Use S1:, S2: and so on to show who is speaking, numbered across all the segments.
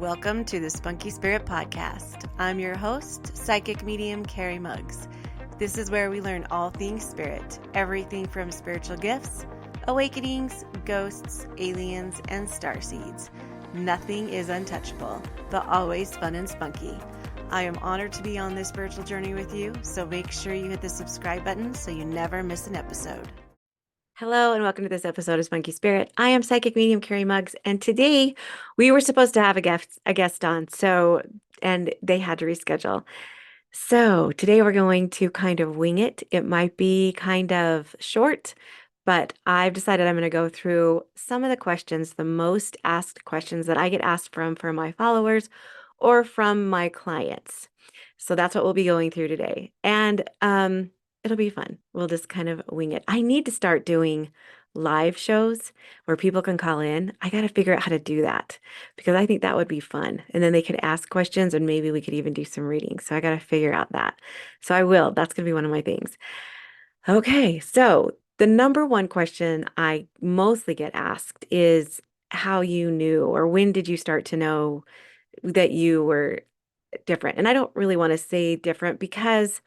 S1: Welcome to the Spunky Spirit Podcast. I'm your host, psychic medium Carrie Muggs. This is where we learn all things spirit, everything from spiritual gifts, awakenings, ghosts, aliens, and starseeds. Nothing is untouchable, but always fun and spunky. I am honored to be on this spiritual journey with you, so make sure you hit the subscribe button so you never miss an episode. Hello and welcome to this episode of Spunky Spirit. I am psychic medium Carrie Muggs, and today we were supposed to have a guest on, and they had to reschedule. So today we're going to kind of wing it. It might be kind of short, but I've decided I'm going to go through some of the questions, the most asked questions that I get asked from my followers or from my clients. So that's what we'll be going through today. And it'll be fun. We'll just kind of wing it. I need to start doing live shows where people can call in. I got to figure out how to do that because I think that would be fun. And then they could ask questions and maybe we could even do some readings. So I got to figure out that. So I will. That's going to be one of my things. Okay. So the number one question I mostly get asked is how you knew or when did you start to know that you were different? And I don't really want to say different because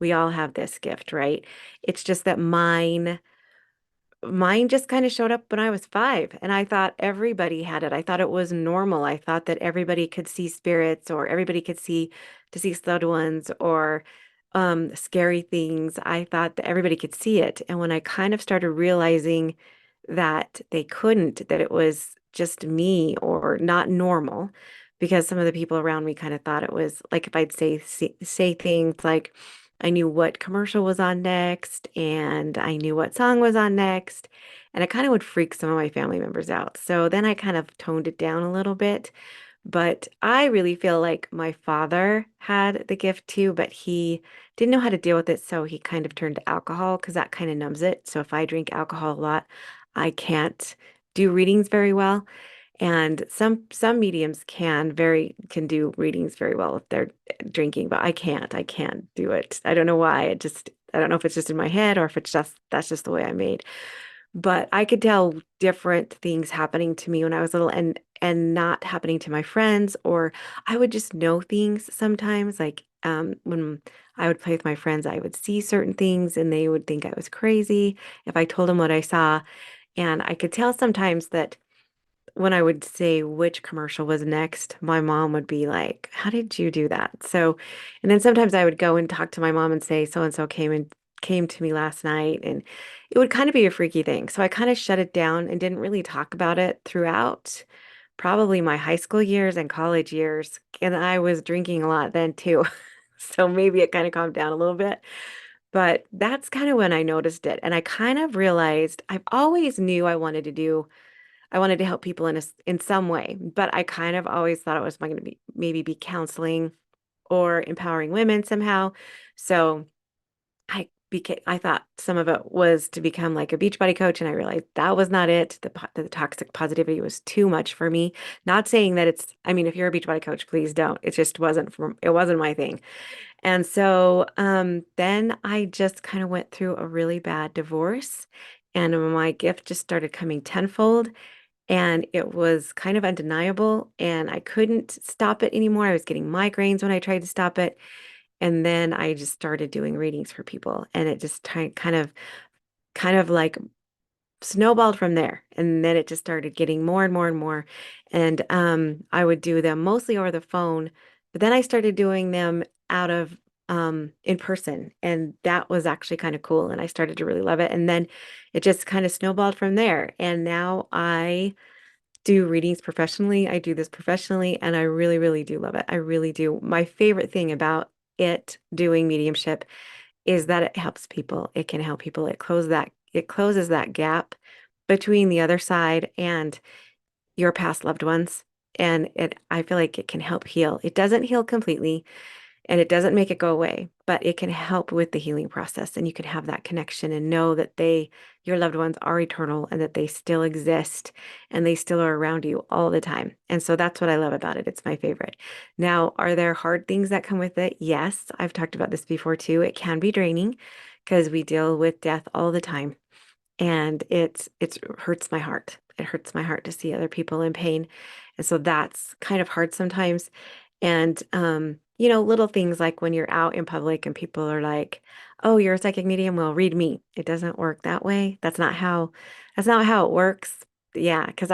S1: we all have this gift, right? It's just that mine just kind of showed up when I was 5 and I thought everybody had it. I thought it was normal. I thought that everybody could see spirits or everybody could see deceased loved ones or scary things. I thought that everybody could see it. And when I kind of started realizing that they couldn't, that it was just me or not normal, because some of the people around me kind of thought it was like if I'd say things like I knew what commercial was on next and I knew what song was on next. And it kind of would freak some of my family members out. So then I kind of toned it down a little bit. But I really feel like my father had the gift too, but he didn't know how to deal with it. So he kind of turned to alcohol because that kind of numbs it. So if I drink alcohol a lot, I can't do readings very well. And some mediums can do readings very well if they're drinking, but I can't. I can't do it. I don't know why. I don't know if it's just in my head or if it's just that's just the way I'm made. But I could tell different things happening to me when I was little and not happening to my friends, or I would just know things sometimes. Like when I would play with my friends, I would see certain things and they would think I was crazy if I told them what I saw. And I could tell sometimes that when I would say which commercial was next, my mom would be like, "How did you do that?" So, and then sometimes I would go and talk to my mom and say, "So and so came to me last night," and it would kind of be a freaky thing. So I kind of shut it down and didn't really talk about it throughout probably my high school years and college years. And I was drinking a lot then too. So maybe it kind of calmed down a little bit. But that's kind of when I noticed it. And I kind of realized I've always knew I wanted to help people in some way, but I kind of always thought it was going to be maybe be counseling or empowering women somehow. So I thought some of it was to become like a Beachbody coach, and I realized that was not it. The toxic positivity was too much for me. Not saying that I mean, if you're a Beachbody coach, please don't. It just it wasn't my thing. And so then I just kind of went through a really bad divorce, and my gift just started coming tenfold. And it was kind of undeniable, and I couldn't stop it anymore. I was getting migraines when I tried to stop it. And then I just started doing readings for people, and it just kind of like snowballed from there. And then it just started getting more and more and more. And I would do them mostly over the phone, but then I started doing them out of in person, and that was actually kind of cool. And I started to really love it. And then it just kind of snowballed from there. And now I do readings professionally. I do this professionally, and I really, really do love it. I really do. My favorite thing about it doing mediumship is that it helps people. It can help people. It closes that gap between the other side and your past loved ones. And I feel like it can help heal. It doesn't heal completely, and it doesn't make it go away, but it can help with the healing process. And you can have that connection and know that your loved ones are eternal and that they still exist and they still are around you all the time. And so that's what I love about it. It's my favorite. Now, are there hard things that come with it? Yes, I've talked about this before too. It can be draining because we deal with death all the time. And it hurts my heart. It hurts my heart to see other people in pain. And so that's kind of hard sometimes. And little things like when you're out in public and people are like, "Oh, you're a psychic medium, well, read me." It doesn't work that way. That's not how it works. Yeah, because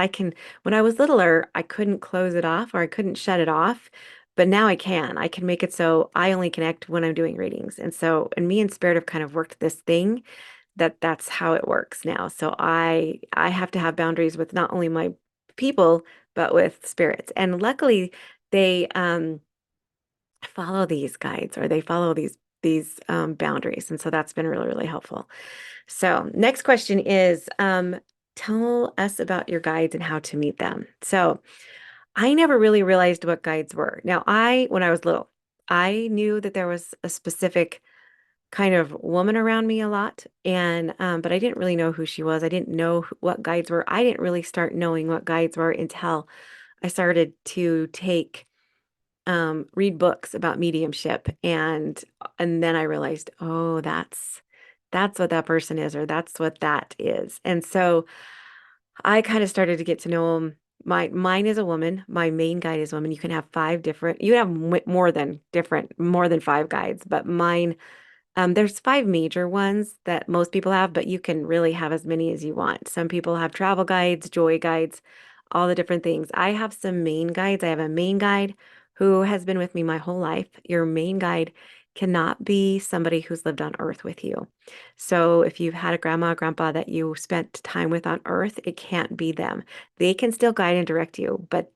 S1: when I was littler, I couldn't close it off or I couldn't shut it off. But now I can. I can make it so I only connect when I'm doing readings. And me and Spirit have kind of worked this thing that's how it works now. So I have to have boundaries with not only my people, but with spirits. And luckily they follow these guides or they follow these boundaries. And so that's been really, really helpful. So next question is tell us about your guides and how to meet them. So I never really realized what guides were. Now, when I was little, I knew that there was a specific kind of woman around me a lot, and but I didn't really know who she was. I didn't know what guides were. I didn't really start knowing what guides were until I started to take read books about mediumship, and then I realized, oh, that's what that person is, or that's what that is. And so I kind of started to get to know them. Mine is a woman. My main guide is a woman. You can have more than five guides, but mine, there's five major ones that most people have, but you can really have as many as you want. Some people have travel guides, joy guides, all the different things. I have some main guides. I have a main guide who has been with me my whole life. Your main guide cannot be somebody who's lived on earth with you. So if you've had a grandma or grandpa that you spent time with on earth, it can't be them. They can still guide and direct you, but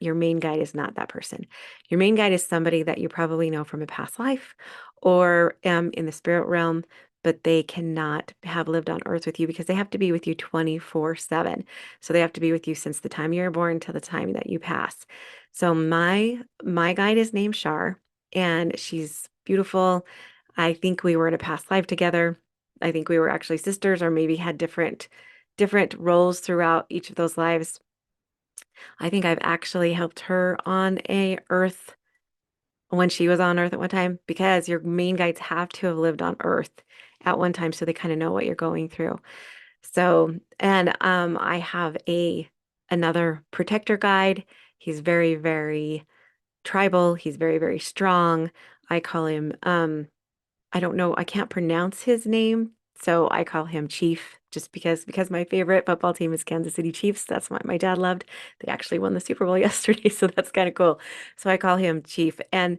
S1: your main guide is not that person. Your main guide is somebody that you probably know from a past life or in the spirit realm, but they cannot have lived on earth with you because they have to be with you 24/7. So they have to be with you since the time you were born till the time that you pass. So my guide is named Shar, and she's beautiful. I think we were in a past life together. I think we were actually sisters or maybe had different roles throughout each of those lives. I think I've actually helped her on a earth when she was on Earth at one time because your main guides have to have lived on Earth at one time so they kind of know what you're going through. So, and I have a another protector guide. He's very, very tribal. He's very, very strong. I call him I don't know, I can't pronounce his name, so I call him Chief just because my favorite football team is Kansas City Chiefs. That's what my dad loved. They actually won the Super Bowl yesterday, so that's kind of cool. So I call him Chief. And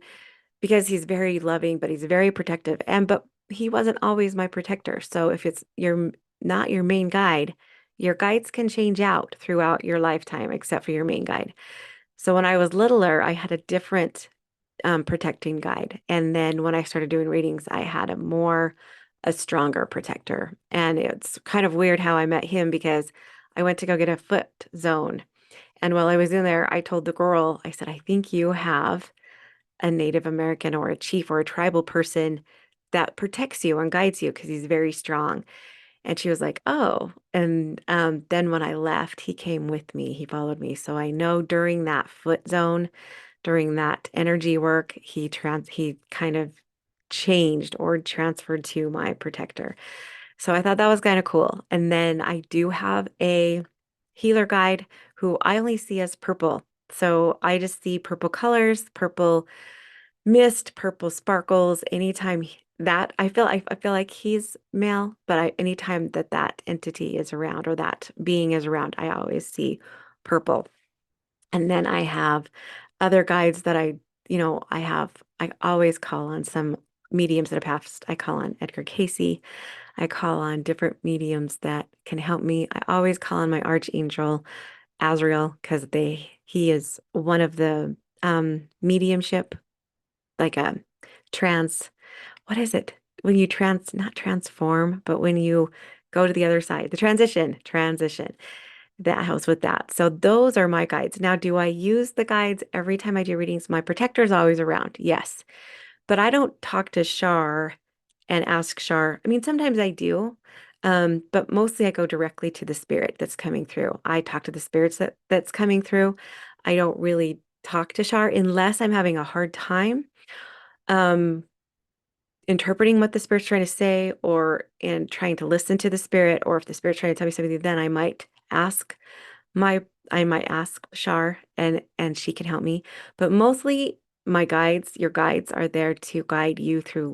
S1: because he's very loving, but he's very protective. But he wasn't always my protector. So if it's not your main guide, your guides can change out throughout your lifetime, except for your main guide. So when I was littler, I had a different protecting guide. And then when I started doing readings, I had a stronger protector. And it's kind of weird how I met him because I went to go get a foot zone. And while I was in there, I told the girl, I said, I think you have a Native American or a chief or a tribal person that protects you and guides you because he's very strong. And she was like, oh. And then when I left, he came with me. He followed me. So I know during that foot zone, during that energy work, he kind of changed or transferred to my protector. So I thought that was kind of cool. And then I do have a healer guide who I only see as purple. So I just see purple colors, purple mist, purple sparkles. That I feel like he's male, but anytime that entity is around or that being is around, I always see purple. And then I have other guides that I always call on some mediums that have passed. I call on Edgar Casey. I call on different mediums that can help me. I always call on my archangel Azrael because he is one of the mediumship, like a trans, what is it? When you not transform, but when you go to the other side, the transition that helps with that. So those are my guides. Now, do I use the guides every time I do readings? My protector is always around. Yes. But I don't talk to Shar and ask Shar. I mean, sometimes I do. But mostly I go directly to the spirit that's coming through. I talk to the spirits that's coming through. I don't really talk to Shar unless I'm having a hard time um interpreting what the spirit's trying to say or in trying to listen to the spirit, or if the spirit's trying to tell me something, then I might ask my I might ask Shar and she can help me, but mostly my guides, your guides are there to guide you through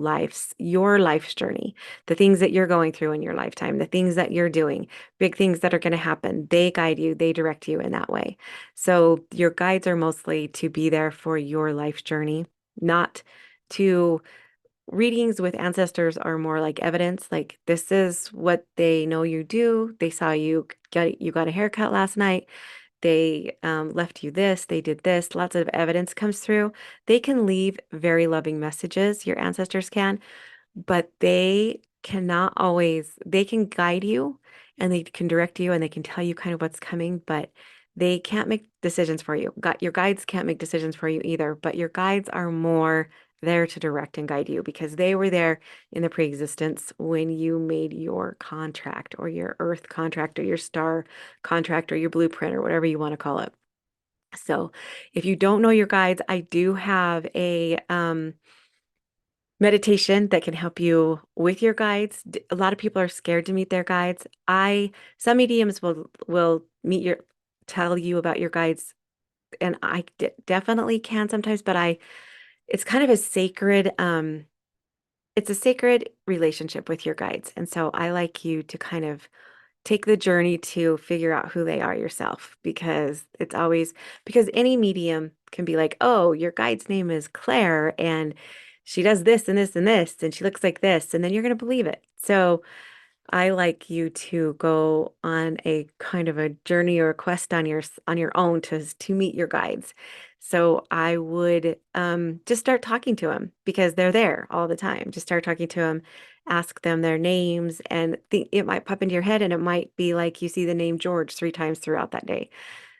S1: your life's journey, the things that you're going through in your lifetime, the things that you're doing, big things that are going to happen. They guide you, they direct you in that way. So your guides are mostly to be there for your life journey, not to readings with ancestors are more like evidence, like this is what they know you do. They saw you got a haircut last night. They left you this, they did this. Lots of evidence comes through. They can leave very loving messages, your ancestors can, but they cannot always, they can guide you and they can direct you and they can tell you kind of what's coming, but they can't make decisions for you. Your guides can't make decisions for you either, but your guides are more there to direct and guide you because they were there in the pre-existence when you made your contract or your earth contract or your star contract or your blueprint or whatever you want to call it. So if you don't know your guides, I do have a meditation that can help you with your guides. A lot of people are scared to meet their guides. Some mediums will meet your tell you about your guides, and I definitely can sometimes, but it's kind of a sacred it's a sacred relationship with your guides. And so I like you to kind of take the journey to figure out who they are yourself because it's always because any medium can be like, oh, your guide's name is Claire and she does this and this and this and she looks like this, and then you're going to believe it. So I like you to go on a kind of a journey or a quest on your own to meet your guides. So I would just start talking to them because they're there all the time. Just start talking to them, ask them their names, and it might pop into your head, and it might be like you see the name George 3 times throughout that day.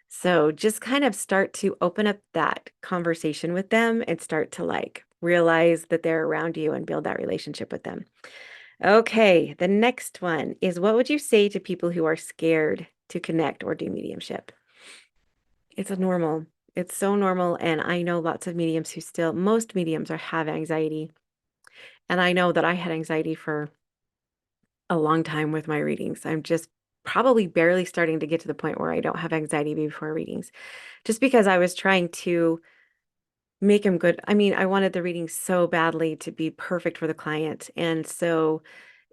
S1: So just kind of start to open up that conversation with them and start to like realize that they're around you and build that relationship with them. Okay, the next one is what would you say to people who are scared to connect or do mediumship? It's a normal. It's so normal. And I know lots of mediums most mediums have anxiety. And I know that I had anxiety for a long time with my readings. I'm just probably barely starting to get to the point where I don't have anxiety before readings, just because I was trying to make them good. I mean, I wanted the reading so badly to be perfect for the client. And so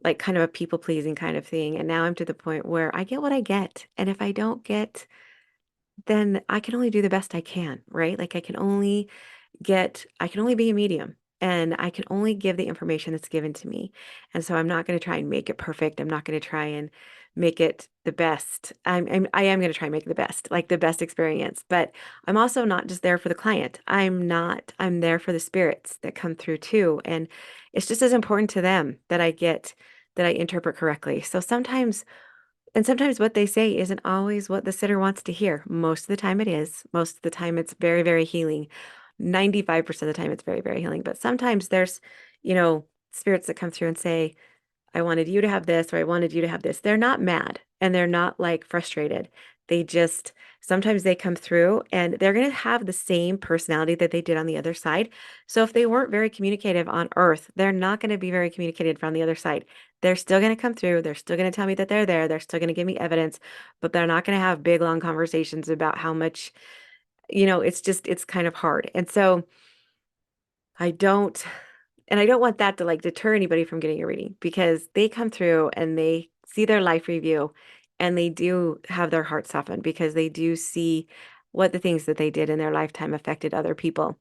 S1: like kind of a people pleasing kind of thing. And now I'm to the point where I get what I get. And if I don't get, then I can only do the best I can, right? Like I can only be a medium and I can only give the information that's given to me. And so I'm not going to try and make it perfect. I'm not going to try and make it the best. I am going to try and make it the best, like the best experience, but I'm also not just there for the client. I'm there for the spirits that come through too. And it's just as important to them that I interpret correctly. Sometimes what they say isn't always what the sitter wants to hear. Most of the time it is. Most of the time it's very, very healing. 95% of the time it's very, very healing. But sometimes there's, spirits that come through and say, I wanted you to have this, or I wanted you to have this. They're not mad and they're not like frustrated. They just sometimes they come through and they're going to have the same personality that they did on the other side. So if they weren't very communicative on Earth, they're not going to be very communicative on the other side. They're still going to come through. They're still going to tell me that they're there. They're still going to give me evidence, but they're not going to have big, long conversations about how much, it's kind of hard. And so I don't. And I don't want that to like deter anybody from getting a reading because they come through and they see their life review and they do have their heart softened because they do see what the things that they did in their lifetime affected other people.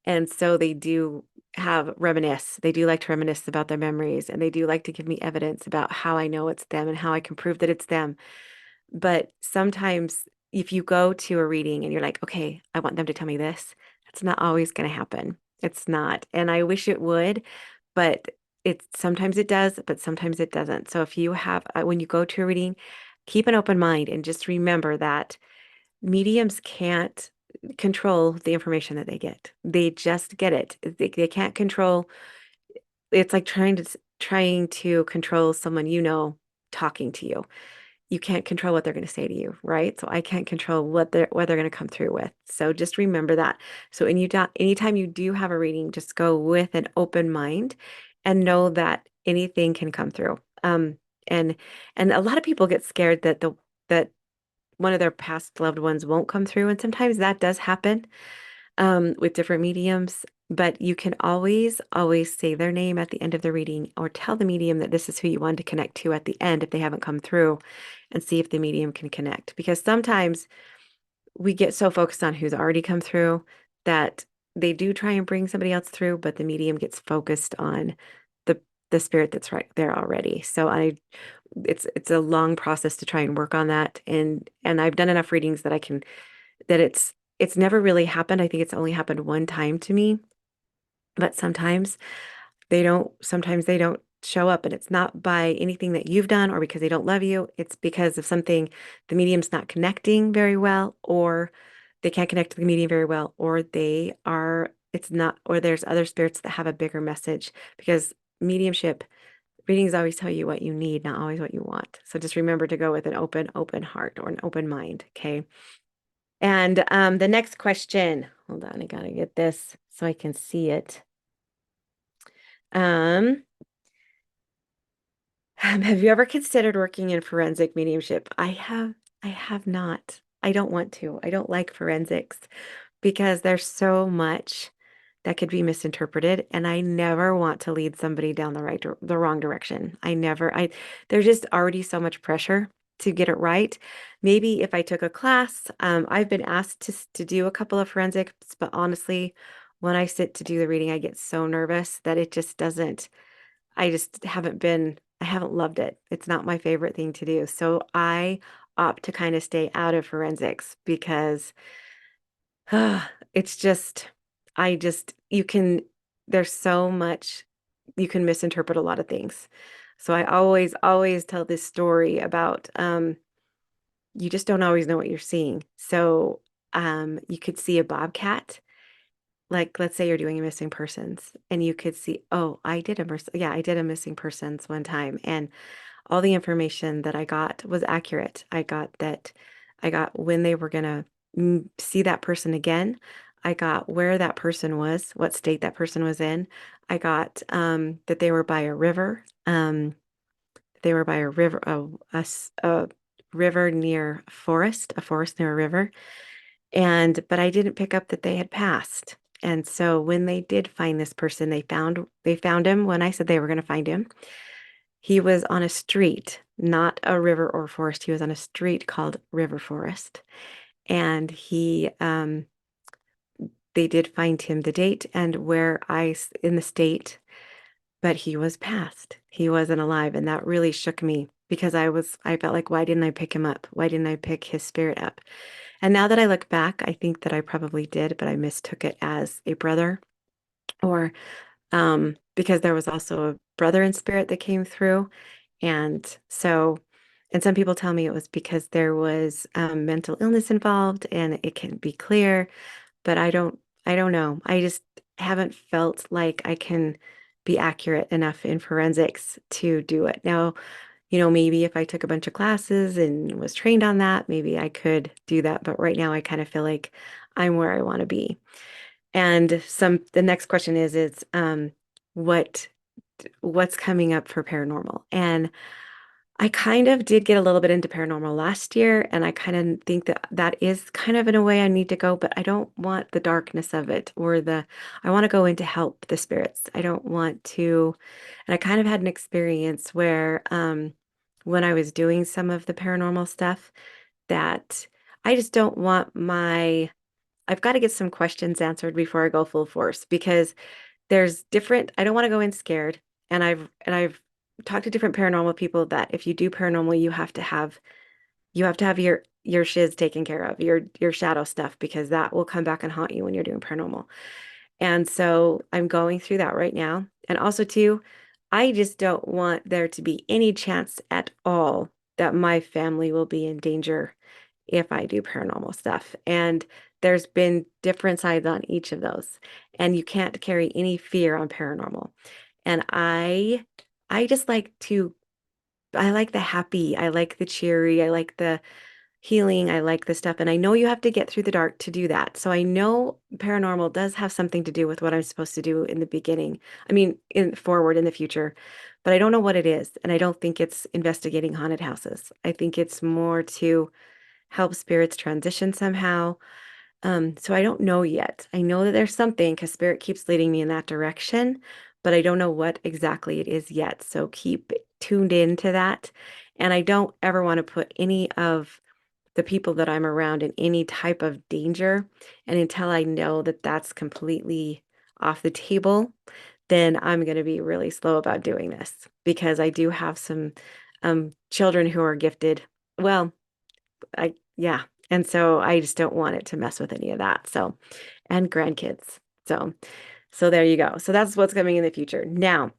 S1: And so they do they do like to reminisce about their memories and they do like to give me evidence about how I know it's them and how I can prove that it's them. But sometimes if you go to a reading and you're like, okay, I want them to tell me this, that's not always going to happen. It's not. And I wish it would, but sometimes it does, but sometimes it doesn't. So if you have, when you go to a reading, keep an open mind and just remember that mediums can't control the information that they get. They just get it. They can't control. It's like trying to control someone talking to you. You can't control what they're going to say to you, right? So I can't control what they're going to come through with. So just remember that. So anytime you do have a reading, just go with an open mind and know that anything can come through. And and a lot of people get scared that one of their past loved ones won't come through. And sometimes that does happen with different mediums. But you can always say their name at the end of the reading or tell the medium that this is who you want to connect to at the end if they haven't come through and see if the medium can connect. Because sometimes we get so focused on who's already come through that they do try and bring somebody else through, but the medium gets focused on the the spirit that's right there already. So it's a long process to try and work on that. And I've done enough readings that I can that it's never really happened. I think it's only happened one time to me, but sometimes they don't show up, and it's not by anything that you've done or because they don't love you. It's because of something the medium's not connecting very well, or they can't connect to the medium very well, or it's not, or there's other spirits that have a bigger message because mediumship readings always tell you what you need, not always what you want. So just remember to go with an open heart or an open mind. Okay. And the next question, hold on, I gotta get this so I can see it. Um, have you ever considered working in forensic mediumship? I have not. I don't want to. I don't like forensics because there's so much that could be misinterpreted, and I never want to lead somebody down the wrong direction. There's just already so much pressure to get it right. Maybe if I took a class, I've been asked to do a couple of forensics, but honestly, when I sit to do the reading, I get so nervous that it just doesn't. I haven't loved it. It's not my favorite thing to do. So I opt to kind of stay out of forensics because it's just, you can, there's so much, you can misinterpret a lot of things. So I always tell this story about, you just don't always know what you're seeing. So, you could see a bobcat, like let's say you're doing a missing persons, and you could see, oh, I did a missing persons one time, and all the information that I got was accurate. I got when they were gonna see that person again. I got where that person was, what state that person was in. I got that they were by a river. They were by a river, a river near a forest near a river. But I didn't pick up that they had passed. And so when they did find this person, they found him when I said they were going to find him. He was on a street, not a river or forest. He was on a street called River Forest. And they did find him the date and in the state, but he was passed. He wasn't alive. And that really shook me because I felt like, why didn't I pick him up? Why didn't I pick his spirit up? And now that I look back, I think that I probably did, but I mistook it as a brother or because there was also a brother in spirit that came through. And so, and some people tell me it was because there was mental illness involved and it can be clear, but I don't know. I just haven't felt like I can be accurate enough in forensics to do it. Now, maybe if I took a bunch of classes and was trained on that, maybe I could do that. But right now I kind of feel like I'm where I want to be. And the next question is what what's coming up for paranormal? And I kind of did get a little bit into paranormal last year, and I kind of think that that is kind of in a way I need to go, but I don't want the darkness of it I want to go in to help the spirits. I don't want to, and I kind of had an experience where when I was doing some of the paranormal stuff that I just don't want I've got to get some questions answered before I go full force because I don't want to go in scared. And I've talked to different paranormal people that if you do paranormal, you have to have your shiz taken care of, your shadow stuff, because that will come back and haunt you when you're doing paranormal. And so I'm going through that right now. And also too, I just don't want there to be any chance at all that my family will be in danger if I do paranormal stuff. And there's been different sides on each of those. And you can't carry any fear on paranormal. And I just I like the happy, I like the cheery, I like the healing, I like the stuff. And I know you have to get through the dark to do that. So I know paranormal does have something to do with what I'm supposed to do in the beginning. I mean, in the future, but I don't know what it is. And I don't think it's investigating haunted houses. I think it's more to help spirits transition somehow. So I don't know yet. I know that there's something because spirit keeps leading me in that direction, but I don't know what exactly it is yet. So keep tuned into that. And I don't ever want to put any of the people that I'm around in any type of danger. And until I know that that's completely off the table, then I'm going to be really slow about doing this because I do have some children who are gifted. Well, yeah. And so I just don't want it to mess with any of that. So, and grandkids. So, so there you go. So that's what's coming in the future. Now,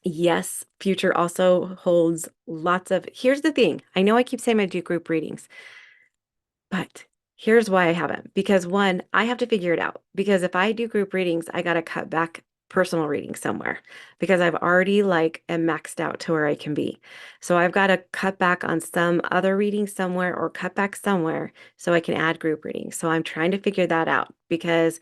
S1: yes, future also holds lots of, here's the thing. I know I keep saying I do group readings. But here's why I haven't. Because one, I have to figure it out. Because if I do group readings, I got to cut back personal readings somewhere because I've already like am maxed out to where I can be. So I've got to cut back on some other reading somewhere or cut back somewhere so I can add group readings. So I'm trying to figure that out because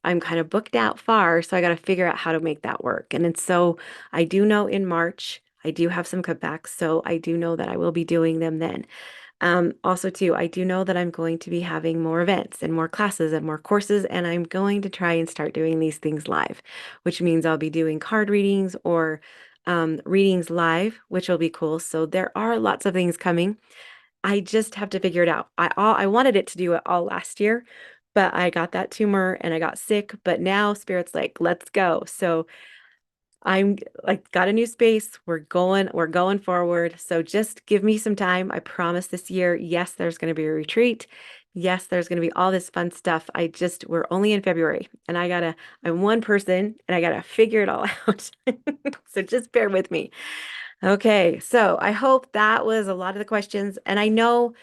S1: I'm kind of booked out far, so I got to figure out how to make that work. And then so I do know in March I do have some cutbacks, so I do know that I will be doing them then. Also too, I do know that I'm going to be having more events and more classes and more courses, and I'm going to try and start doing these things live, which means I'll be doing card readings or readings live, which will be cool. So there are lots of things coming. I just have to figure it out. I wanted it to do it all last year, but I got that tumor and I got sick. But now Spirit's like, let's go. So I'm like got a new space. We're going forward. So just give me some time. I promise this year, yes, there's going to be a retreat. Yes, there's going to be all this fun stuff. We're only in February and I'm one person and I gotta figure it all out. So just bear with me. Okay, so I hope that was a lot of the questions. And I know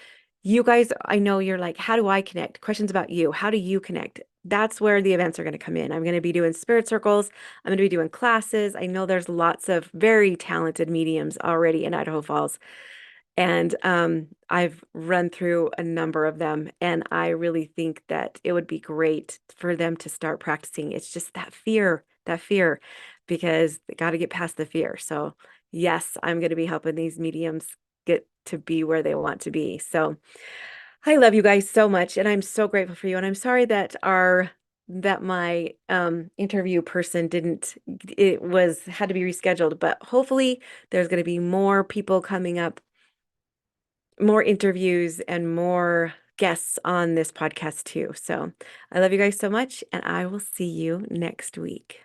S1: you guys, I know you're like, how do I connect? Questions about you. How do you connect? That's where the events are going to come in. I'm going to be doing spirit circles. I'm going to be doing classes. I know there's lots of very talented mediums already in Idaho Falls. And I've run through a number of them, and I really think that it would be great for them to start practicing. It's just that fear, because they got to get past the fear. So, yes, I'm going to be helping these mediums get to be where they want to be. So, I love you guys so much, and I'm so grateful for you. And I'm sorry that my interview person didn't it was had to be rescheduled, but hopefully there's going to be more people coming up, more interviews and more guests on this podcast too. So I love you guys so much, and I will see you next week.